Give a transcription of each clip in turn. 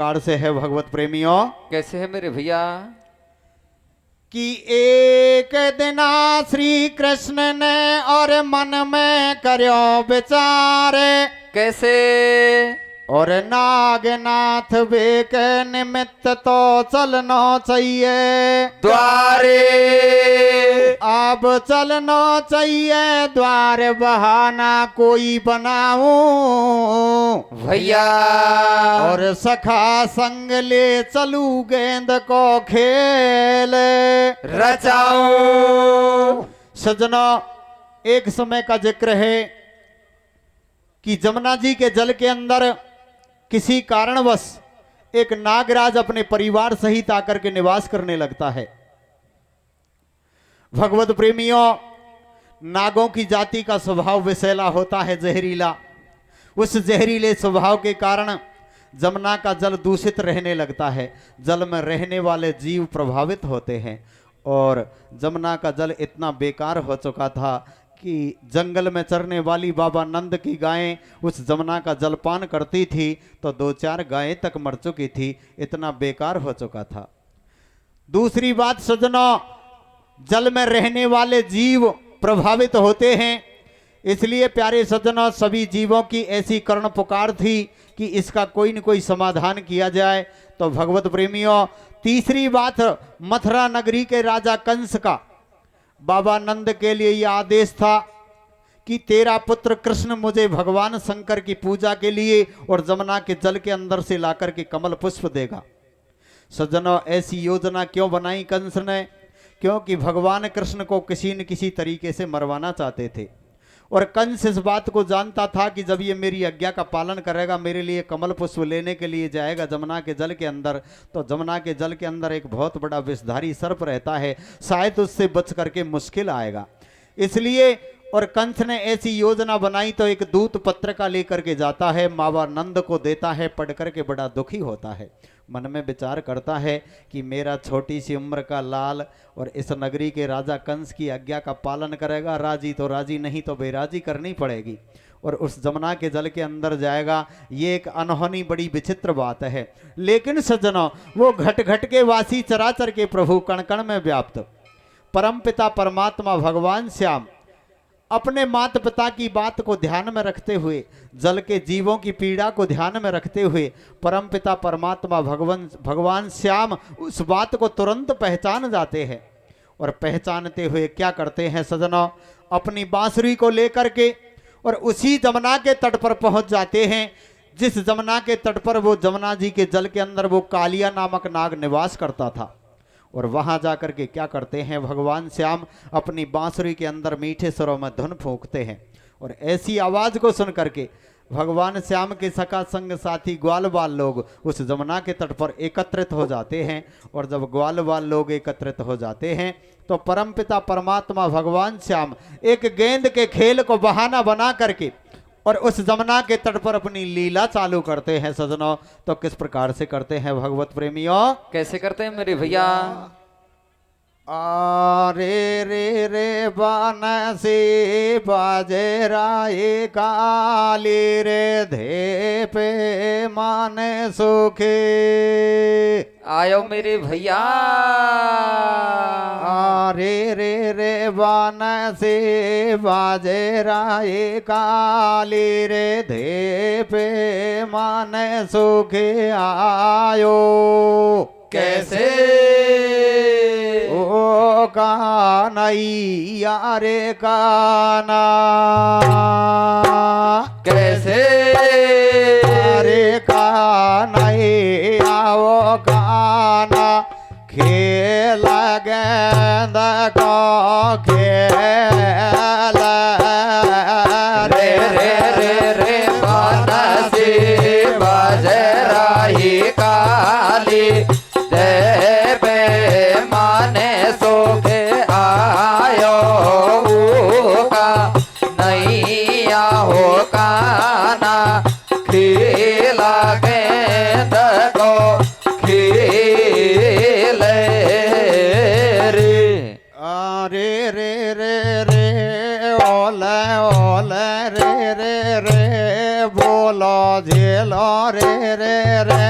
Car से है भगवत प्रेमियों। कैसे है मेरे भैया? कि एक दिना श्री कृष्ण ने और मन में करो विचारे, कैसे? और नागनाथ वे के निमित्त तो चलना चाहिए द्वारे। अब चलना चाहिए द्वार, बहाना कोई बनाऊं भैया। और सखा संग ले चलू गेंद को खेल रचाऊं। सजना, एक समय का जिक्र है कि जमुना जी के जल के अंदर किसी कारणवश एक नागराज अपने परिवार सहित आकर के निवास करने लगता है। भगवत प्रेमियों, नागों की जाति का स्वभाव विषैला होता है, जहरीला। उस जहरीले स्वभाव के कारण जमुना का जल दूषित रहने लगता है, जल में रहने वाले जीव प्रभावित होते हैं। और जमुना का जल इतना बेकार हो चुका था कि जंगल में चरने वाली बाबा नंद की गायें उस जमुना का जलपान करती थी तो 2-4 गायें तक मर चुकी थी, इतना बेकार हो चुका था। दूसरी बात सजना, जल में रहने वाले जीव प्रभावित होते हैं, इसलिए प्यारे सजना सभी जीवों की ऐसी कर्ण पुकार थी कि इसका कोई न कोई समाधान किया जाए। तो भगवत प्रेमियों, तीसरी बात, मथुरा नगरी के राजा कंस का बाबा नंद के लिए यह आदेश था कि तेरा पुत्र कृष्ण मुझे भगवान शंकर की पूजा के लिए और जमुना के जल के अंदर से लाकर के कमल पुष्प देगा। सज्जनों, ऐसी योजना क्यों बनाई कंस ने? क्योंकि भगवान कृष्ण को किसी न किसी तरीके से मरवाना चाहते थे। और कंस इस बात को जानता था कि जब ये मेरी आज्ञा का पालन करेगा, मेरे लिए कमल पुष्प लेने के लिए जाएगा जमुना के जल के अंदर, तो जमुना के जल के अंदर एक बहुत बड़ा विषधारी सर्प रहता है, शायद उससे बच करके मुश्किल आएगा। इसलिए और कंस ने ऐसी योजना बनाई तो एक दूत पत्रिका लेकर के जाता है, बाबा नंद को देता है, पढ़ करके बड़ा दुखी होता है, मन में विचार करता है कि मेरा छोटी सी उम्र का लाल और इस नगरी के राजा कंस की आज्ञा का पालन करेगा, राजी तो राजी, नहीं तो बेराजी करनी पड़ेगी, और उस जमुना के जल के अंदर जाएगा। ये एक अनहोनी बड़ी विचित्र बात है। लेकिन सज्जनों, वो घट घट के वासी, चराचर के प्रभु, कण कण में व्याप्त परमपिता परमात्मा भगवान श्याम अपने माता पिता की बात को ध्यान में रखते हुए, जल के जीवों की पीड़ा को ध्यान में रखते हुए, परमपिता परमात्मा भगवान श्याम उस बात को तुरंत पहचान जाते हैं। और पहचानते हुए क्या करते हैं सजनों, अपनी बांसुरी को लेकर के और उसी जमुना के तट पर पहुंच जाते हैं जिस जमुना के तट पर वो जमुना जी के जल के अंदर वो कालिया नामक नाग निवास करता था। और वहां जाकर के क्या करते हैं, भगवान श्याम अपनी बांसुरी के अंदर मीठे स्वरों में धुन फूंकते हैं। और ऐसी आवाज को सुन करके भगवान श्याम के सखा संग साथी ग्वाल बाल लोग उस जमुना के तट पर एकत्रित हो जाते हैं। और जब ग्वाल बाल लोग एकत्रित हो जाते हैं तो परमपिता परमात्मा भगवान श्याम एक गेंद के खेल को बहाना बना करके और उस जमुना के तट पर अपनी लीला चालू करते हैं। सजनों, तो किस प्रकार से करते हैं भगवत प्रेमियों? कैसे करते हैं मेरे भैया? रे रे रे बान से बाजे राये काली रे धे पे माने सुखे। आयो मेरे भैया। रे रे रे बान से बाजे राये काली रे धे पे माने सुखे आयो। कैसे? ओ कानैया रे काना। कैसे? रे कानैया ओ काना, खेल गेंद को खेल रे रे रे रे बानसी बाजे राही काली देवे माने सोखे आयो का नैया हो काना खीला गेंद को खीले रे। रे रे रे रे ओले ओले रे रे रे बोलो झेलो रे रे रे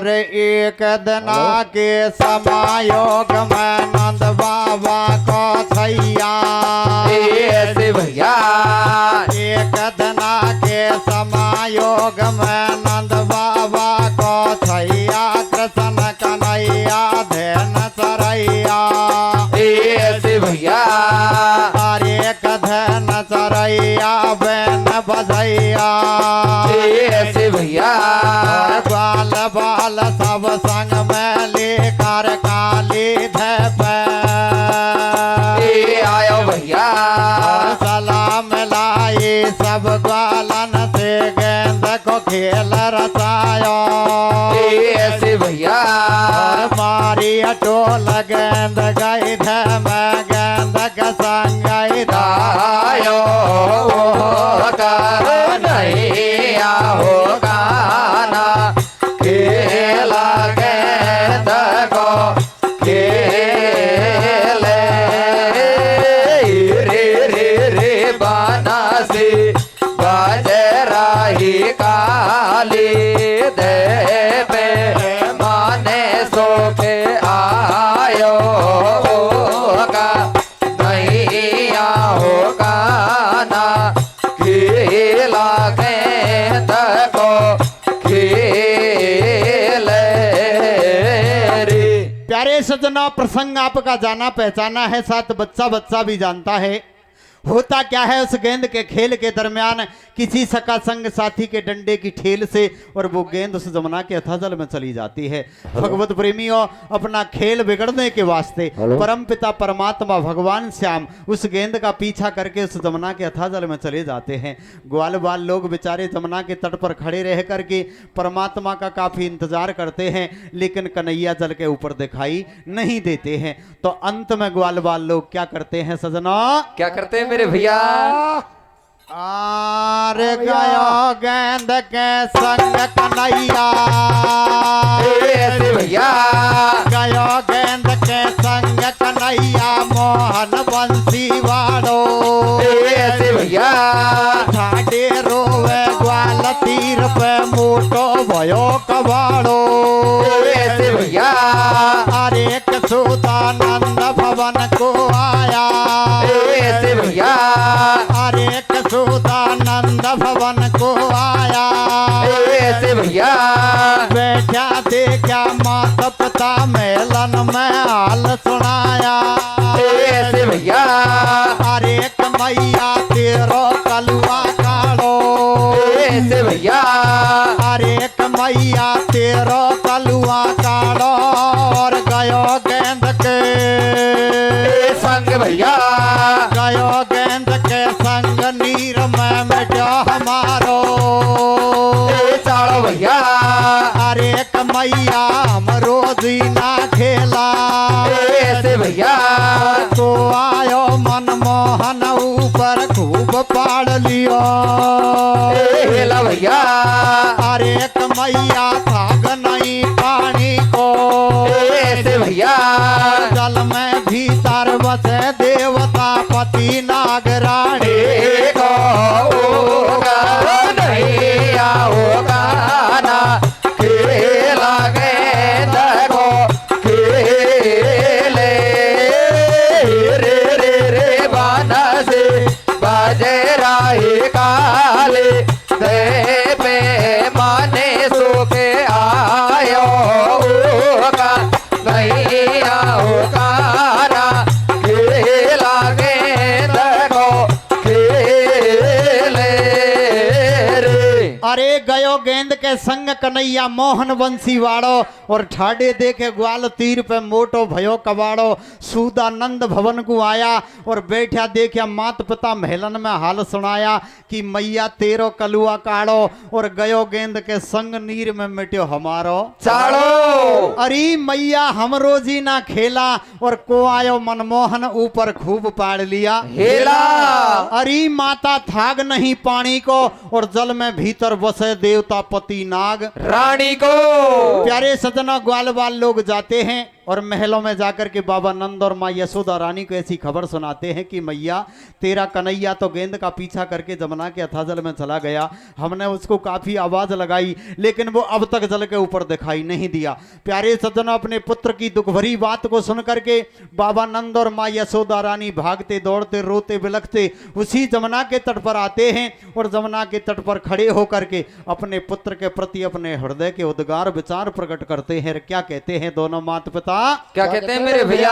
और एक दिना के समायोग में नंद बाबा को छैया ऐसे भैया एक दिना के समायोग में नंद बाबा को छैया कृष्ण कन्हैया धैन सरैया ऐसे भैया हरे कधन चरैया बैन बजैया ऐसे भैया बाल बाल सब संग में लेकर काली धप आयो भैया सलाम लाई सब ग्वालन से गेंद को खेल रचायो ऐसे भैया मारी टोल गेंद गई धम गेंद के संग आयो कर नहीं आओ गाना खेला गेंद को खेले रे बानासी बाजराही काली देवे माने सो के आयो का नहीं आओ गाना खेला गेंद को खेले रे। प्यारे सजना, प्रसंग आपका जाना पहचाना है, साथ बच्चा बच्चा भी जानता है। होता क्या है, उस गेंद के खेल के दरमियान किसी सका संग साथी के डंडे की ठेल से और वो गेंद उस जमुना के अथाजल में चली जाती है। भगवत प्रेमियों, अपना खेल बिगड़ने के वास्ते परम पिता परमात्मा भगवान श्याम उस गेंद का पीछा करके उस जमुना के अथाजल में चले जाते हैं। ग्वाल बाल लोग बेचारे जमुना के तट पर खड़े रह करके परमात्मा का काफी इंतजार करते हैं, लेकिन कन्हैया जल के ऊपर दिखाई नहीं देते हैं। तो अंत में ग्वाल बाल लोग क्या करते हैं सजना? क्या करते हैं मेरे भैया? आर गयो गेंद के संग कन्हैया ऐसे भैया गयो गेंद के संग कन्हैया मोहन बंसी वाड़ो ऐसे भैया ठाडे रोवे ग्वाल तीर पे मोटो भयो कबाड़ो ऐसे भैया अरे सुदानंद भवन को आया ऐसे भैया अरे सुदानंद भवन को आया ऐसे भैया बैठा देखा माता पिता मेलन में हाल सुनाया ऐसे भैया अरे मैया तेरो कलुआ काढ़ो ऐसे भैया अरे मैया तेरो कलुआ काढ़ो और गयो गेंद के संग भैया गयो गेंद के संग नीर में मिटो हमारो चाड़ो भैया अरे मैया हम रोजी ना खेला ऐसे भैया तो आयो मनमोहन ऊपर खूब पाड़ लियो हेला भैया अरे मैया भाग नहीं पानी को ऐसे भैया जल में भीतर बसे देवता पति नागराणी नहीं आओ गाना खेला गेंद को खेले रे बानसी बाजराही काली देवे माने सो के आयो का नहीं आओ गाना खेला गेंद को खेले रे। अरे गयो गेंद के संग कन्हैया मोहन बंसी वाड़ो और ठाडे देखे ग्वाल तीर पे मोटो भयो कबाड़ो सूदानंद भवन को आया और बैठा देखा मात पिता महलन में हाल सुनाया कि मैया तेरो कलुआ काढ़ो और गयो गेंद के संग नीर में मिट्यो हमारो चाड़ो। अरे मैया हम रोजी ना खेला और को आयो मनमोहन ऊपर खूब पाड़ लिया हेला अरे माता थाग नहीं पानी को और जल में भीतर बसे देवता पति नाग रानी को प्यारे सजना ग्वाल बाल लोग जाते हैं और महलों में जाकर के बाबा नंद और माँ यशोदा रानी को ऐसी खबर सुनाते हैं कि मैया तेरा कन्हैया तो गेंद का पीछा करके जमुना के अथाजल में चला गया। हमने उसको काफी आवाज लगाई लेकिन वो अब तक जल के ऊपर दिखाई नहीं दिया। प्यारे सज्जनों, अपने पुत्र की दुख भरी बात को सुन करके बाबा नंद और माँ यशोदा रानी भागते दौड़ते रोते बिलखते उसी जमुना के तट पर आते हैं और जमुना के तट पर खड़े होकर के अपने पुत्र के प्रति अपने हृदय के उद्गार विचार प्रकट करते हैं। क्या कहते हैं दोनों माता पिता? क्या कहते हैं मेरे भैया?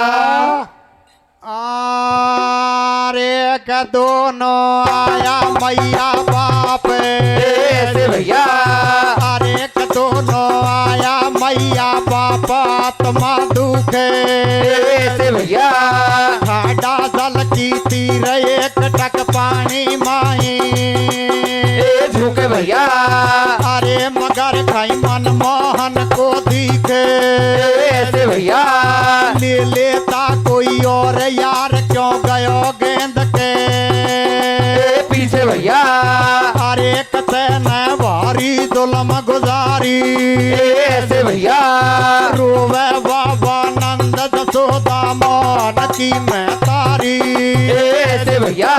अरे का दोनों आया मैया बाप ऐसे भैया। अरे का दोनों आया मैया बाप आत्मा दुखे ऐसे भैया। खाड़ा जल की तीर एक टक पानी माई झुके भैया। अरे मगर खाई मनमोहन को दिखे ऐसे भैया। ले लेता कोई और यार क्यों गयो गेंद के पीछे भैया। अरे कते न भारी जुल्म गुजारी ऐसे भैया। रोवे बाबा नंद जसोदा मोहन की मैं तारी ऐसे भैया।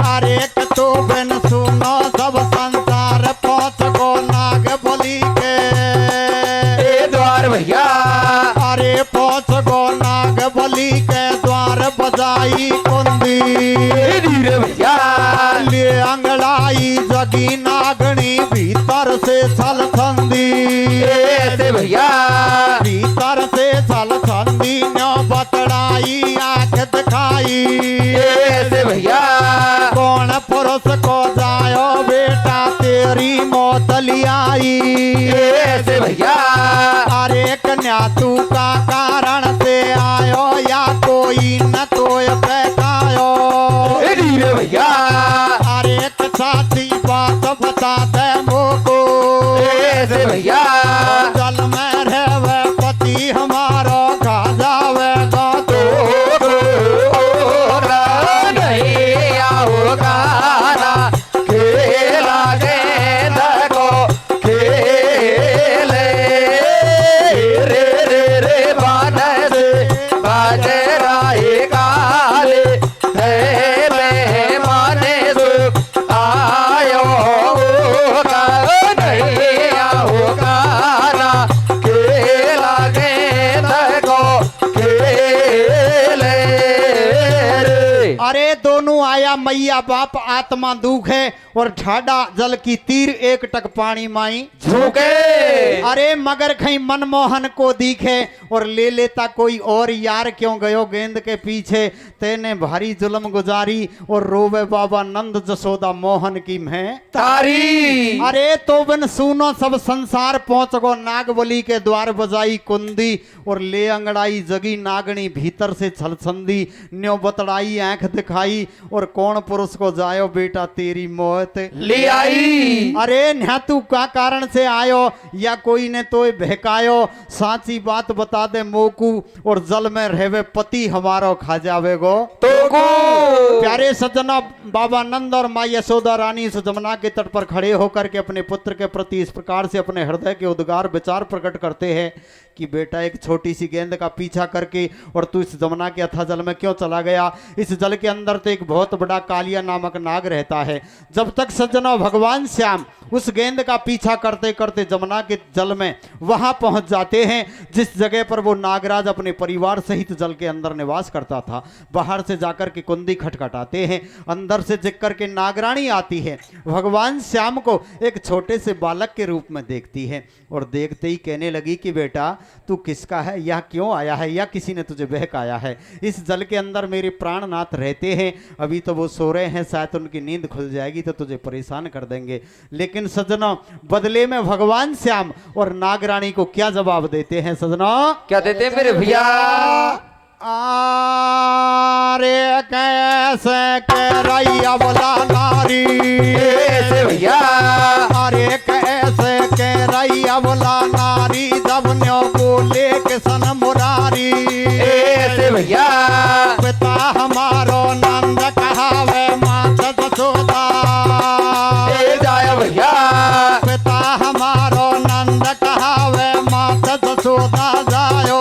अरे तो बिन सुनो सब संसार पहुंच गो नाग बलि के द्वार भैया। अरे पहुंच गो नाग बलि के द्वार बजाई कुंदी धीरे भैया। ले अंगड़ाई जगी नागणी भीतर से छल छंदी ऐसे भैया। भीतर से छल छंदी न्यो बतड़ाई आंख दिखाई ऐसे भैया। कौन पुरुष को जायो बेटा तेरी मौत लियाई ऐसे भैया। अरे कन्या तू का कारण से आयो या कोई न तो बैठायो धीरे भैया। अरे साची बात बता दे मोको ऐसे भैया। जल में रहे पति हमारो खा जावे गो तो नहीं आओ गाना खेला गेंद को खेले रे रे रे बानस बाजे राहे काले है मेहमाने सुख आयो का नहीं आओ गाना खेला गेंद को खेले रे। अरे दोनों आया मैया बाप आत्मा दुख है और ठाडा जल की तीर एक टक पानी माई झुके। अरे मगर खई मनमोहन को दिखे और ले लेता कोई और यार क्यों गयो गेंद के पीछे तेने भारी जुल्म गुजारी और रोवे बाबा नंद जसोदा मोहन की मैं तारी। अरे तो बिन सुनो सब संसार पहुंच गो नागबली के द्वार बजाई कुंदी और ले अंगड़ाई जगी नागणी भीतर से छलछंदी न्यो बतड़ाई आंख दिखाई और कौन पुरुष को जायो बेटा तेरी मौत ले आई। अरे न्या तू का कारण से आयो या कोई ने तो बहकायो साची बात बता दे मोकू और जल में रहवे पति हमारो खा जावेगो तो को। प्यारे सज्जनों, बाबा नंद और माँ यशोदा रानी इस जमुना के तट पर खड़े होकर के अपने पुत्र के प्रति इस प्रकार से अपने हृदय के उद्गार विचार प्रकट करते हैं कि बेटा एक छोटी सी गेंद का पीछा करके और तू इस जमुना के अथाह जल में क्यों चला गया? इस जल के अंदर तो एक बहुत बड़ा कालिया नामक नाग रहता है। जब तक सज्जनों भगवान श्याम उस गेंद का पीछा करते करते जमुना के जल में वहां पहुंच जाते हैं जिस जगह पर वो नागराज अपने परिवार सहित जल के अंदर निवास करता था। बाहर से जाकर के कुंदी खटखटाते हैं, अंदर से जिक करके नागरानी आती है, भगवान श्याम को एक छोटे से बालक के रूप में देखती है और देखते ही कहने लगी कि बेटा तू किसका है, या क्यों आया है, या किसी ने तुझे बहकाया है? इस जल के अंदर मेरे प्राणनाथ रहते हैं, अभी तो वो सो रहे हैं, शायद उनकी नींद खुल जाएगी तो तुझे परेशान कर देंगे। लेकिन सज्जनों बदले में भगवान श्याम और नागरानी को क्या जवाब देते हैं सज्जनों? क्या देते हैं मेरे भैया? अरे कैसे कह रही अबला नारी ऐसे भैया। अरे कैसे कह रही अबला नारी जब न्यो बोले किसन मुरारी ऐसे भैया। पिता हमारो नंद कहावे माता जसोदा जाया भैया। पिता हमारो नंद कहावे माता जसोदा जायो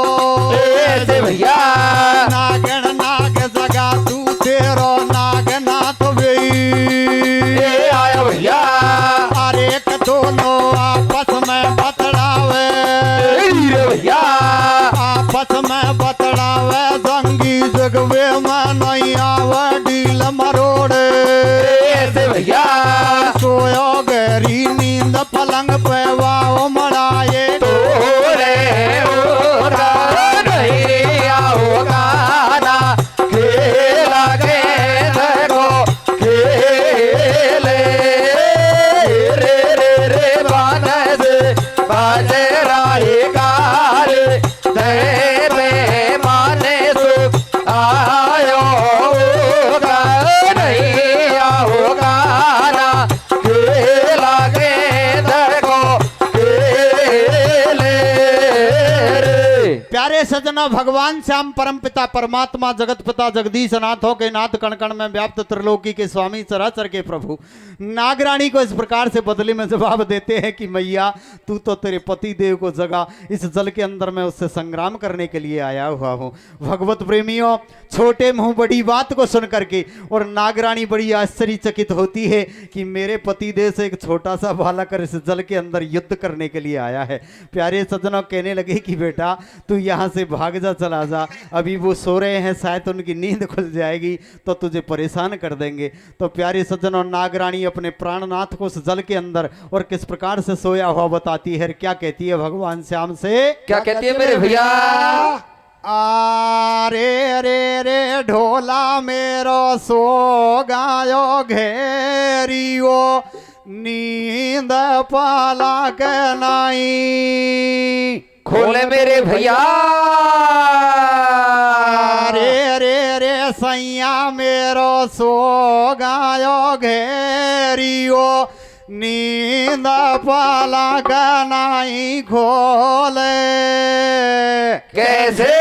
सजना भगवान श्याम परम पिता परमात्मा जगत पिता जगदीश नाथों के नाथ कण कण में व्याप्त त्रिलोकी के स्वामी चराचर के प्रभु नागरानी को इस प्रकार से बदले में जवाब देते हैं कि मैया तू तो तेरे पति देव को जगा, इस जल के अंदर मैं उससे संग्राम करने के लिए आया हुआ हूँ। भगवत प्रेमियों, छोटे मुंह बड़ी बात को सुन करके और नागरानी बड़ी आश्चर्यचकित होती है कि मेरे पति देव से एक छोटा सा बालक इस जल के अंदर युद्ध करने के लिए आया है। प्यारे सज्जनों कहने लगे कि बेटा तू यहाँ से भाग जा, चला जा, अभी वो सो रहे हैं, शायद उनकी नींद खुल जाएगी तो तुझे परेशान कर देंगे। तो प्यारे सज्जनों नागरानी अपने प्राणनाथ को उस जल के अंदर और किस प्रकार से सोया हुआ बताती है, क्या कहती है भगवान श्याम से, क्या कहती है मेरे भैया? आरे रे रे ढोला मेरो सो गायो घेरियो नींद पाला के नाई। खोले मेरे भैया। रे रे रे सैया मेरो सो गायो घेरियो नींद पाला के नाई खोले। कैसे?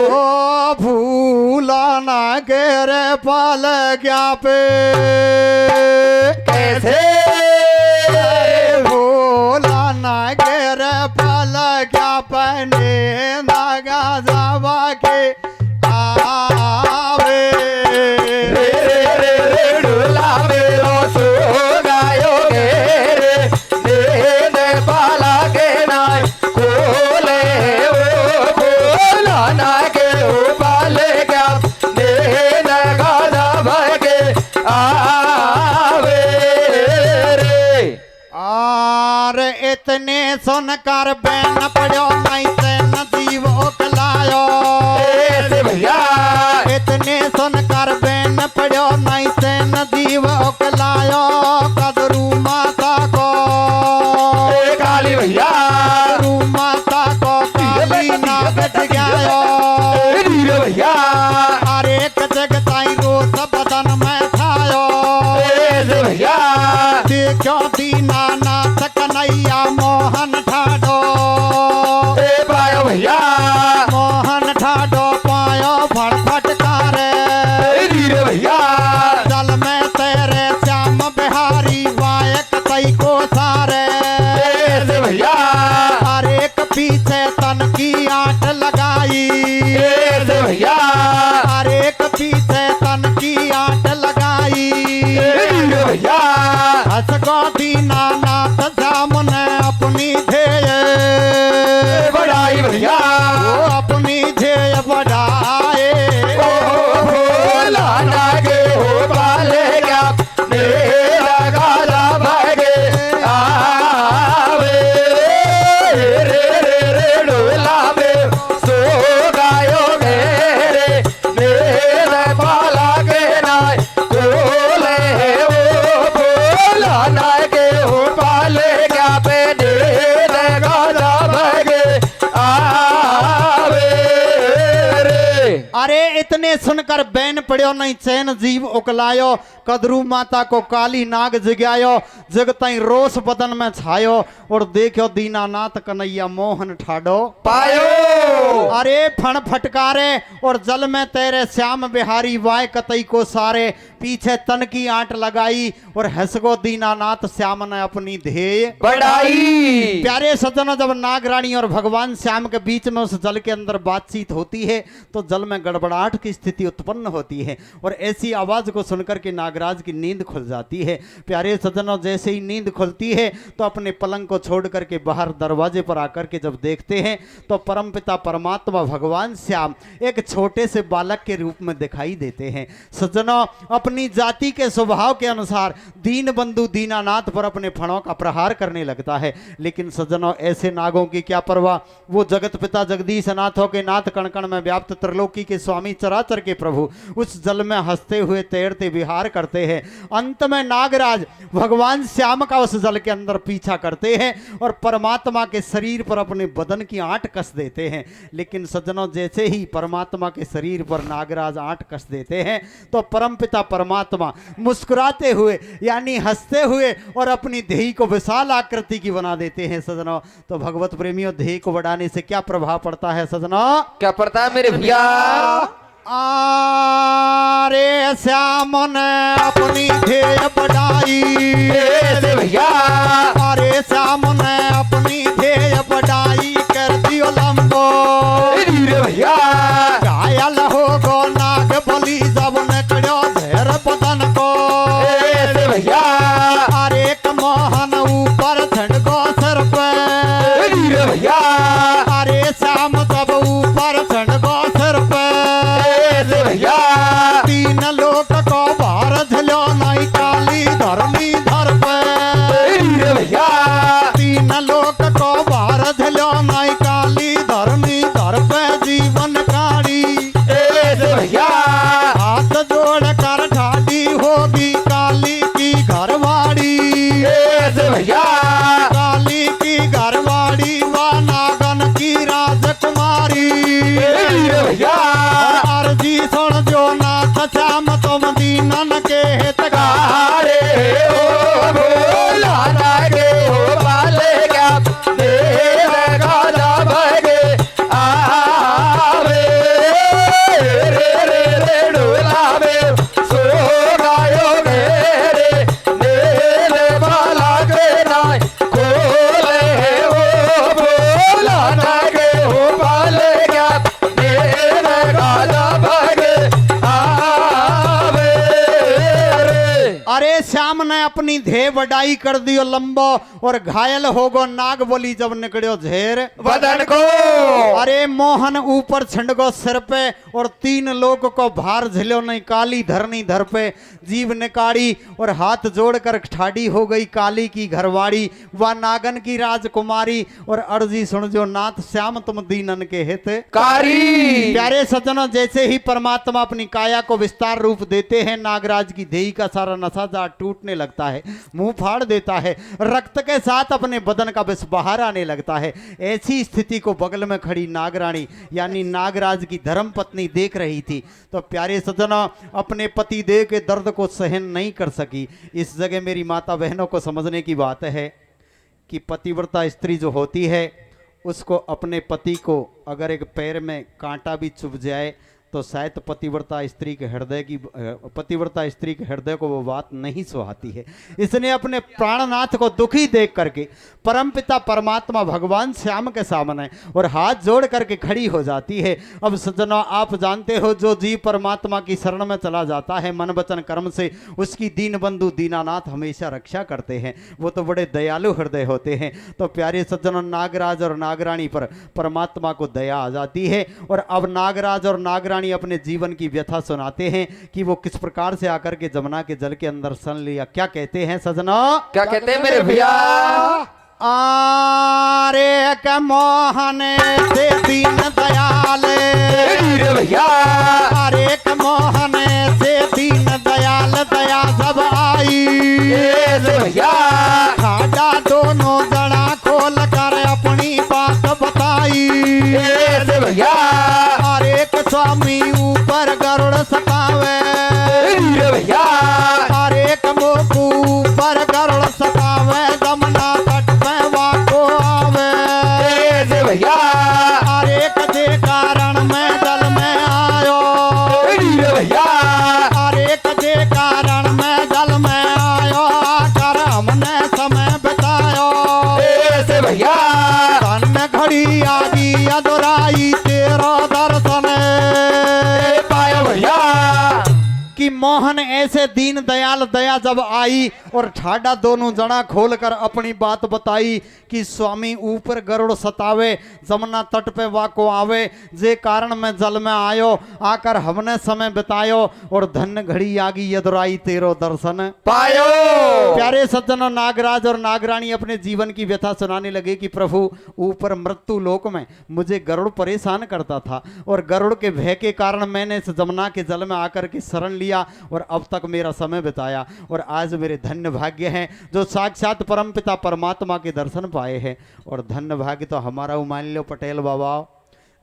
ओ भूला ना गिरे पल क्या पे। कैसे? भूला ना गिरे पल क्या पने नागा जावा के आवे। रे रे रे रे ढोला मेरो सो गायो घेरे नींद पाला के नाय खोले। ओ भोला ना के उबाले क्या नींद गाजा भगे आवे रे। और इतने सुनकर बैन पड़ो नहीं से नदीव उकलायो। ऐसे भैया। इतने सुनकर बैन पड़ो नहीं से नदीव उकलायो कदरू माता को। ए काली भैया। कदरू माता को काली नाग जगायो। ए नीरे भैया। अरे जगताई रोस बदन में छायो। ऐसे भैया। देखो दीनानाथ कन्हैया मोहन ठाडो। ए पायो भैया। मोहन ठाडो पायो फटकारे। ए नीरे भैया। जल में तेरे श्याम बिहारी वायक तई को सारे। ऐसे भैया। हर एक पीछे तन की आंट लगाई। ऐसे भैया। हर एक पीछे तन की आंट लगाई। ए नीरे भैया। हस गो दीनानाथ श्याम ने अपनी ध्येय बढ़ाई भैया। वो अपनी ध्येय बढ़ाए। ओ भोला नागे हो पाले क्या मेरा गाजा भागे आवे। रे रे रे ढोला में सो गायो घेरे मेरा पाला के नाय खोले। ओ भोला नागे हो पाले क्या पे मेरा गाजा भागे आवे रे। अरे इतने सुनकर बैन पड़ो नहीं चैन जीव उकलायो कदरू माता को काली नाग जगायो जगताई रोष बदन में छायो और देखो दीनानाथ कन्हैया मोहन ठाडो पायो। अरे फण फटकारे और जल में तेरे श्याम बिहारी वाय कतई को सारे पीछे तन की आंट लगाई और हंसगो दीनानाथ श्याम ने अपनी ध्येय बढ़ाई। प्यारे सज्जनों, जब नागरानी और भगवान श्याम के बीच में उस जल के अंदर बातचीत होती है तो जल में गड़बड़ाहट की स्थिति उत्पन्न होती है और ऐसी आवाज को सुनकर के नागराज की नींद खुल जाती है। प्यारे सज्जनों, जैसे ही नींद खुलती है तो अपने पलंग को छोड़ करके बाहर दरवाजे पर आकर के जब देखते हैं तो परमपिता परमात्मा भगवान श्याम एक छोटे से बालक के रूप में दिखाई देते हैं। सज्जनों, अपनी जाति के स्वभाव के अनुसार दीन बंधु दीनानाथ पर अपने फणों का प्रहार करने लगता है। लेकिन सज्जनों, ऐसे नागों की क्या परवाह, वो जगत पिता जगदीश नाथों के नाथ कण कण में व्याप्त त्रिलोकी के स्वामी चराचर के प्रभु उस जल में हंसते हुए तैरते विहार करते हैं। अंत में नागराज भगवान श्याम का उस जल के अंदर पीछा करते हैं और परमात्मा के शरीर पर अपने बदन की आंट कस देते हैं। लेकिन सज्जनों, जैसे ही परमात्मा के शरीर पर नागराज आंट कस देते हैं तो परमपिता परमात्मा मुस्कुराते हुए यानी हंसते हुए और अपनी देही को विशाल आकृति की बना देते हैं। सज्जनों, तो भगवत प्रेमियों, देही को बढ़ाने से क्या प्रभाव पड़ता है सज्जनों? क्या पड़ता है मेरे भैया? आरे श्याम ने अपनी ध्येय बढ़ाई मेरे भैया, अरे श्याम ने अपनी ध्येय बढ़ाई कर दियो लंबो मेरे भैया, घायल हो गो नाग बलि जब निकलो धेर बदन को मेरे भैया, अरे एक मोहन ऊपर छड़गो सर पे मेरे भैया, अरे श्याम जब ऊपर छड़गो सर पे मेरे भैया, तीन लोक को भार झलो नहीं काली धरनी धर पे मेरे भैया, तीन लोक को भार झलो नहीं काली धरनी धर पे जीवन काड़ी मेरे भैया, हाथ जोड़ कर ठाडी होगी काली की घरवाड़ी मेरे भैया, काली की घरवाड़ी व नागन की राजकुमारी मेरे भैया, अर्जी सुन जो नाथ श्याम तुम दीनन के हितकार अरे ओ भोला नागे हो पालेगा देव गाजा भगे आवे रे डोलावे सो गायो मेरे मेरे बाला के नाय खोले ओ भोला नागे हो पालेगा देव गाजा भगे आवे रे। अरे श्याम ने अपनी ध्येय बढ़ाई कर दियो लंबो और घायल हो गो नाग बोली जब निकलियो झेर बदन को अरे मोहन ऊपर छंडगो सिर पे और तीन लोग को भार झिलो नहीं काली धरनी धर पे जीव निकाड़ी और हाथ जोड़कर ठाडी हो गई काली की घरवाड़ी व नागन की राजकुमारी और अर्जी सुन जो नाथ श्याम तुम दीनन के हित कारी। प्यारे सज्जनों, जैसे ही परमात्मा अपनी काया को विस्तार रूप देते हैं नागराज की देही का सारा नशा जाट टूटने लगता है, मुंह फाड़ देता है, रक्त के साथ अपने बदन का विष बाहर आने लगता है। ऐसी स्थिति को बगल में खड़ी नागरानी यानी नागराज की धर्म पत्नी देख रही थी। तो प्यारे सज्जनों, अपने पति देह के दर्द को सहन नहीं कर सकी। इस जगह मेरी माता बहनों को समझने की बात है कि पतिव्रता स्त्री जो होती है उसको अपने पति को अगर एक पैर में कांटा भी चुभ जाए तो शायद पतिव्रता स्त्री के हृदय को वो बात नहीं सुहाती है। इसने अपने प्राणनाथ को दुखी देख करके परमपिता परमात्मा भगवान श्याम के सामने और हाथ जोड़ करके खड़ी हो जाती है। अब सज्जनों, आप जानते हो जो जीव परमात्मा की शरण में चला जाता है मन वचन कर्म से, उसकी दीन बंधु दीनानाथ हमेशा रक्षा करते हैं। वो तो बड़े दयालु हृदय होते हैं। तो प्यारे सज्जनों, नागराज और नागरानी पर परमात्मा को दया आ जाती है और अब नागराज और नागरानी अपने जीवन की व्यथा सुनाते हैं कि वो किस प्रकार से आकर के जमुना के जल के अंदर सन लिया। क्या कहते हैं सज्जनों? क्या कहते हैं मेरे भैया? आरे के मोहन से दीन दयाल मेरे भैया, अरे के मोहन से दीन दयाल दया सब आई मेरे भैया, खाड़ा दोनों जड़ा खोल कर अपनी बात बताई मेरे भैया, अरे के स्वामी ऊपर गरुड़ सतावे मेरे भैया, अरे के मोकू ऊपर गरुड़ सतावे जमुना तट पे वाको आवे मेरे भैया, अरे के कारण मैं जल में आयो मेरे भैया, अरे के कारण मैं जल में आयो कर हमने समय बितायो मेरे भैया, तन घड़ी आदि अधुराई तेरा दर्शन पायो भैया, कि मोहन ऐसे दीन दयाल दया जब आई और ठाडा दोनों जड़ा खोलकर अपनी बात बताई कि स्वामी ऊपर गरुड़ सतावे जमुना तट पे वाको आवे जे कारण मैं जल में आयो आकर हमने समय बितायो और धन्य घड़ी आगी यदुराई तेरो दर्शन पायो। प्यारे सज्जनों, नागराज और नागरानी अपने जीवन की व्यथा सुनाने लगे कि प्रभु ऊपर मृत्यु लोक में मुझे गरुड़ परेशान करता था और गरुड़ के भय के कारण मैंने इस जमुना के जल में आकर के शरण लिया और अब तक मेरा समय बिताया और आज मेरे धन्य भाग्य हैं जो साक्षात परमपिता परमात्मा के दर्शन पाए हैं। और धन्य भाग्य तो हमारा मान लो पटेल बाबा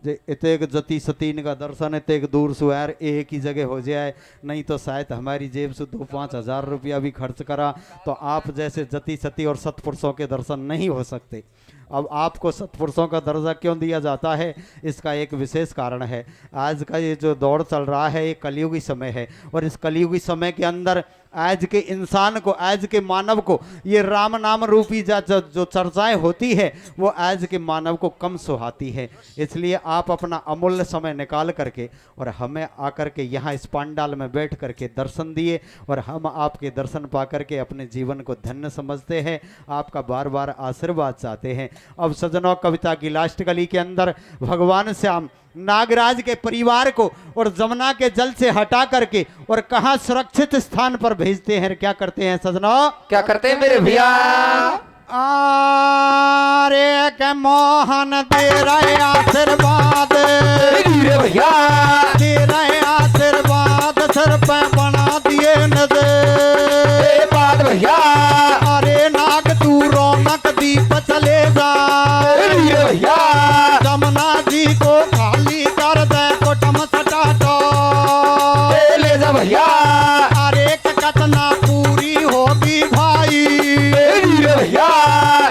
जे इतेक जति सतीन का दर्शन इतेक दूर सुएर एक ही जगह हो जाए, नहीं तो शायद हमारी जेब से 2-5 हज़ार रुपया भी खर्च करा तो आप जैसे जति सती और सतपुरुषों के दर्शन नहीं हो सकते। अब आपको सतपुरुषों का दर्जा क्यों दिया जाता है, इसका एक विशेष कारण है। आज का ये जो दौर चल रहा है ये कलयुगी समय है और इस कलयुगी समय के अंदर आज के इंसान को, आज के मानव को ये राम नाम रूपी जो चर्चाएं होती है वो आज के मानव को कम सुहाती है। इसलिए आप अपना अमूल्य समय निकाल करके और हमें आकर के यहाँ इस पंडाल में बैठ करके दर्शन दिए और हम आपके दर्शन पा करके अपने जीवन को धन्य समझते हैं, आपका बार बार आशीर्वाद चाहते हैं। अब सज्जनों, कविता की लास्ट कली के अंदर भगवान श्याम नागराज के परिवार को और जमुना के जल से हटा करके और कहां सुरक्षित स्थान पर भेजते हैं। क्या करते हैं सज्जनों? क्या करते हैं मेरे भैया? अरे के मोहन दे रहे आशीर्वाद, रे भैया दे रहे आशीर्वाद, सिर पे बना दिए नजर बात भैया। अरे नाग तू रौनक दीप चले जा, रे भैया जमुना जी को खाली कर दे कुटुम सटाटो, ले जा भैया। अरे कतना पूरी होगी भाई, रे भैया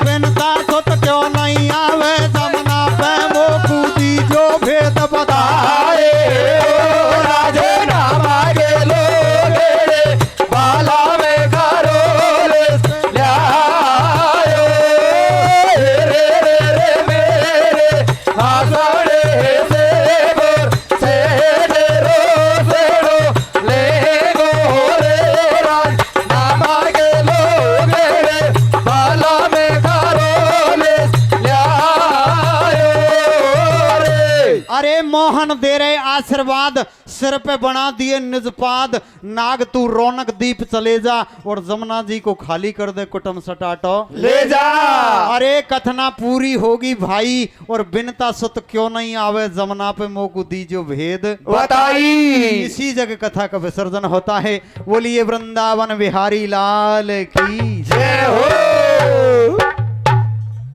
बिनता सुत क्यों नहीं आवे जमुना पे वो कूदी जो भेद बताए। राजे नाम आगे लोगे बाला में करोले ल्यायो रे रे रे मेरे आसड़े से बोर से रो ले गो रे राज नाम आगे लोगे बाला में करोले ल्यायो रे। अरे मोहन दे रहे आशीर्वाद, सिर पे बना दिए निजपाद, नाग तू रौनक दीप चले जा और जमुना जी को खाली कर दे कुटुम सटाटो, ले जा। अरे कथना पूरी होगी भाई और बिनता सुत क्यों नहीं आवे जमुना पे मोकू दीजो भेद बताई। इसी जगह कथा का विसर्जन होता है। बोलिए वृंदावन बिहारी लाल की जय हो।